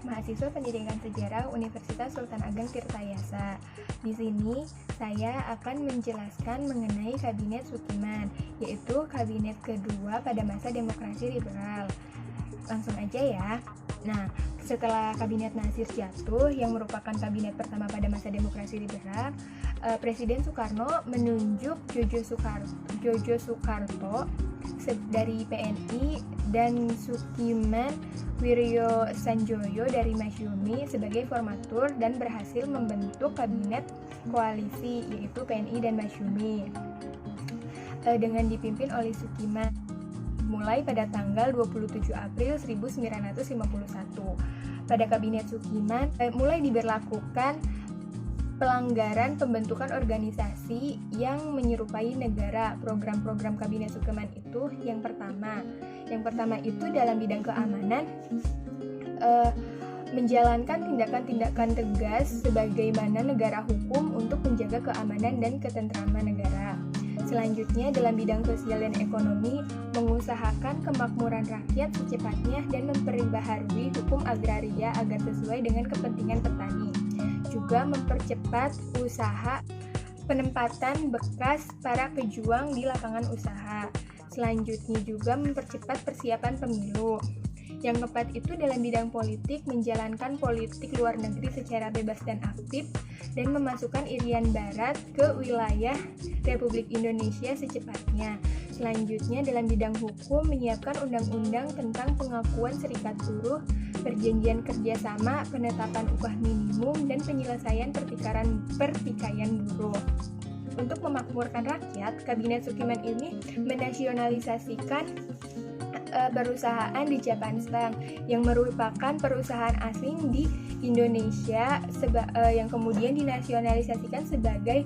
mahasiswa Pendidikan Sejarah Universitas Sultan Ageng Tirtayasa. Di sini saya akan menjelaskan mengenai Kabinet Sukiman, yaitu kabinet kedua pada masa demokrasi liberal. Langsung aja ya. Nah, setelah Kabinet Nasir jatuh, yang merupakan kabinet pertama pada masa demokrasi liberal, Presiden Soekarno menunjuk Jojo Sukarto dari PNI dan Sukiman Wiryo Sanjoyo dari Masyumi sebagai formatur dan berhasil membentuk kabinet koalisi yaitu PNI dan Masyumi dengan dipimpin oleh Sukiman mulai pada tanggal 27 April 1951. Pada kabinet Sukiman mulai diberlakukan pelanggaran pembentukan organisasi yang menyerupai negara. Program-program kabinet Sukiman itu yang pertama itu dalam bidang keamanan, menjalankan tindakan-tindakan tegas sebagaimana negara hukum untuk menjaga keamanan dan ketentraman negara. Selanjutnya dalam bidang sosial dan ekonomi, mengusahakan kemakmuran rakyat secepatnya dan memperbaharui hukum agraria agar sesuai dengan kepentingan petani. Juga mempercepat usaha penempatan bekas para pejuang di lapangan usaha. Selanjutnya juga mempercepat persiapan pemilu. Yang keempat itu dalam bidang politik, menjalankan politik luar negeri secara bebas dan aktif dan memasukkan Irian Barat ke wilayah Republik Indonesia secepatnya. Selanjutnya dalam bidang hukum, menyiapkan undang-undang tentang pengakuan serikat buruh, perjanjian kerjasama, penetapan upah minimum, dan penyelesaian pertikaian buruh. Untuk memakmurkan rakyat, Kabinet Sukiman ini menasionalisasikan perusahaan di Japanstang yang merupakan perusahaan asing di Indonesia yang kemudian dinasionalisasikan sebagai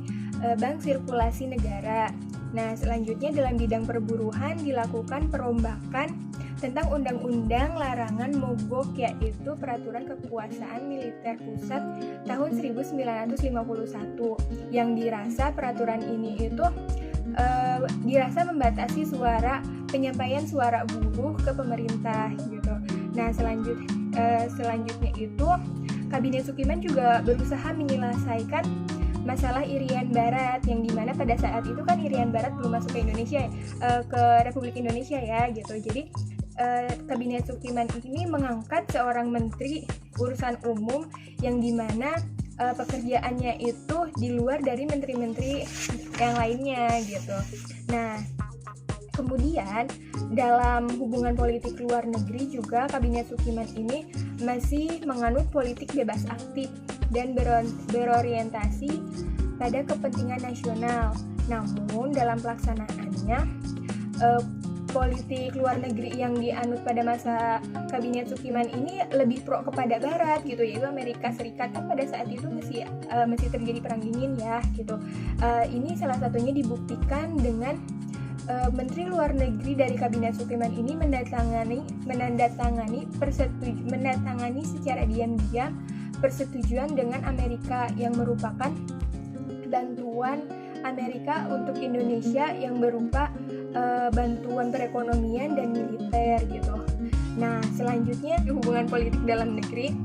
bank sirkulasi negara. Nah, selanjutnya dalam bidang perburuhan dilakukan perombakan tentang undang-undang larangan mogok, yaitu peraturan kekuasaan militer pusat tahun 1951 yang dirasa peraturan ini itu dirasa membatasi penyampaian suara buruh ke pemerintah gitu. Nah, selanjutnya itu Kabinet Sukiman juga berusaha menyelesaikan masalah Irian Barat yang dimana pada saat itu kan Irian Barat belum masuk ke Indonesia, ke Republik Indonesia ya gitu. Jadi Kabinet Sukiman ini mengangkat seorang menteri urusan umum yang dimana pekerjaannya itu di luar dari menteri-menteri yang lainnya gitu. Nah, kemudian dalam hubungan politik luar negeri juga Kabinet Sukiman ini masih menganut politik bebas aktif dan berorientasi pada kepentingan nasional. Namun dalam pelaksanaannya politik luar negeri yang dianut pada masa Kabinet Sukiman ini lebih pro kepada Barat gitu, yaitu Amerika Serikat. Kan pada saat itu masih terjadi perang dingin ya gitu. Ini salah satunya dibuktikan dengan Menteri Luar Negeri dari Kabinet Sukiman ini menandatangani secara diam-diam persetujuan dengan Amerika yang merupakan bantuan Amerika untuk Indonesia yang berupa bantuan perekonomian dan militer gitu. Nah, selanjutnya hubungan politik dalam negeri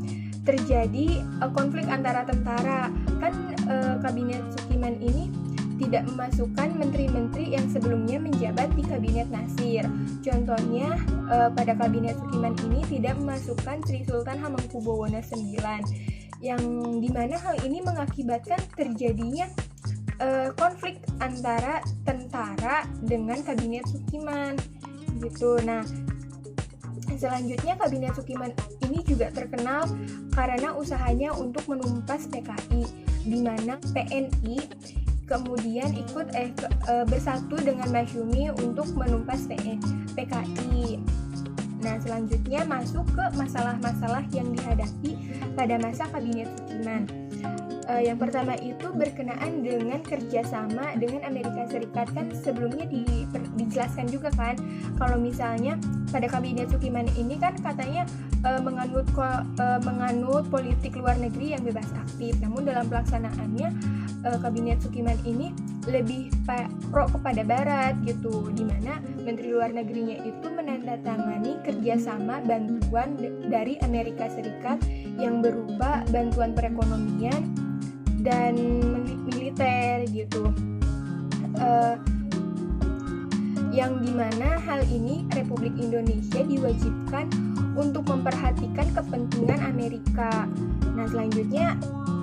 terjadi konflik antara tentara. Kan Kabinet Sukiman ini tidak memasukkan menteri-menteri yang sebelumnya menjabat di Kabinet Nasir. Contohnya pada Kabinet Sukiman ini tidak memasukkan Sri Sultan Hamengkubuwono IX, yang dimana hal ini mengakibatkan terjadinya konflik antara tentara dengan Kabinet Sukiman gitu. Nah, selanjutnya Kabinet Sukiman ini juga terkenal karena usahanya untuk menumpas PKI, di mana PNI kemudian ikut bersatu dengan Masyumi untuk menumpas PKI. Nah, selanjutnya masuk ke masalah-masalah yang dihadapi pada masa Kabinet Sukiman. Yang pertama itu berkenaan dengan kerjasama dengan Amerika Serikat. Kan sebelumnya dijelaskan juga kan kalau misalnya pada Kabinet Sukiman ini kan katanya menganut politik luar negeri yang bebas aktif. Namun dalam pelaksanaannya kabinet Sukiman ini lebih pro kepada Barat gitu, di mana Menteri Luar Negerinya itu menandatangani kerjasama bantuan dari Amerika Serikat yang berupa bantuan perekonomian dan militer gitu. Yang dimana hal ini Republik Indonesia diwajibkan untuk memperhatikan kepentingan Amerika. Nah, selanjutnya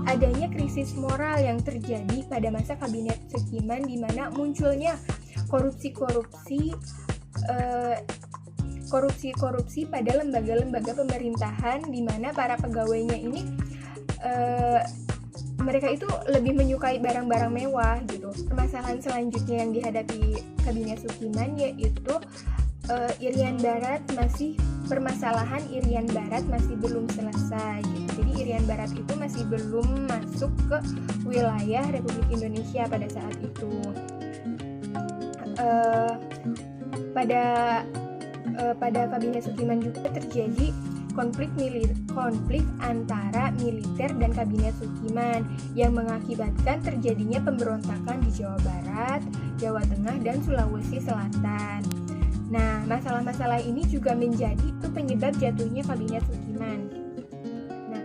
adanya krisis moral yang terjadi pada masa kabinet Sukiman, di mana munculnya korupsi pada lembaga-lembaga pemerintahan, di mana para pegawainya ini mereka itu lebih menyukai barang-barang mewah gitu. Permasalahan selanjutnya yang dihadapi kabinet Sukiman yaitu permasalahan Irian Barat masih belum selesai gitu. Jadi Irian Barat itu masih belum masuk ke wilayah Republik Indonesia pada saat itu. Pada kabinet Sukiman juga terjadi konflik antara militer dan kabinet Sukiman yang mengakibatkan terjadinya pemberontakan di Jawa Barat, Jawa Tengah, dan Sulawesi Selatan. Nah, masalah-masalah ini juga menjadi penyebab jatuhnya kabinet Sukiman. Nah,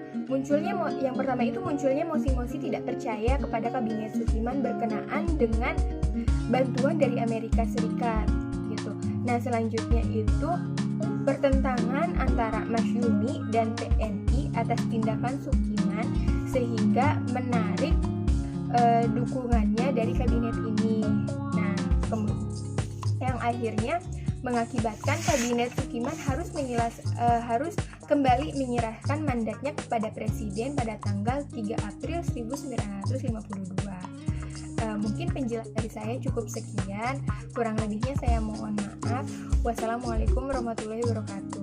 yang pertama itu munculnya mosi-mosi tidak percaya kepada kabinet Sukiman berkenaan dengan bantuan dari Amerika Serikat gitu. Nah, selanjutnya itu pertentangan antara Masyumi dan TNI atas tindakan Sukiman sehingga menarik dukungannya dari kabinet ini. Nah, yang akhirnya mengakibatkan kabinet Sukiman harus kembali menyerahkan mandatnya kepada presiden pada tanggal 3 April 1952. Mungkin penjelasan dari saya cukup sekian, kurang lebihnya saya mohon maaf. Wassalamualaikum warahmatullahi wabarakatuh.